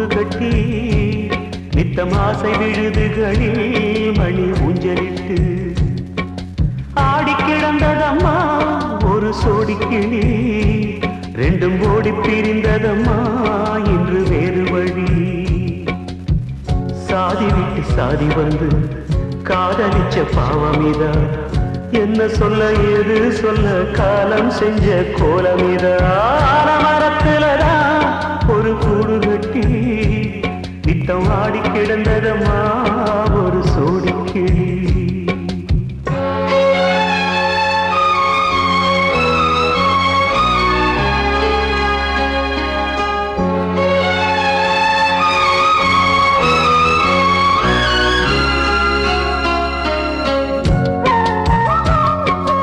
கூடு கட்டி நித்தம் ஆசை விழுதுகளில் மணி ஊஞ்சலிட்டு ஆடி கிடந்ததம்மா ஒரு சோடி கிளி ரெண்டும் ஓடி பிரிந்ததம்மா இன்று வேறு வழி சாதி விட்டு சாதி வந்து காதலிச்ச பாவமிதா என்ன சொல்ல ஏது சொல்ல காலம் செஞ்ச கோலமிதா மரத்துலதான் ஒரு கூடு கட்டி நித்தம் ஆடி கிடந்ததம்மா ஒரு சோடி கிளி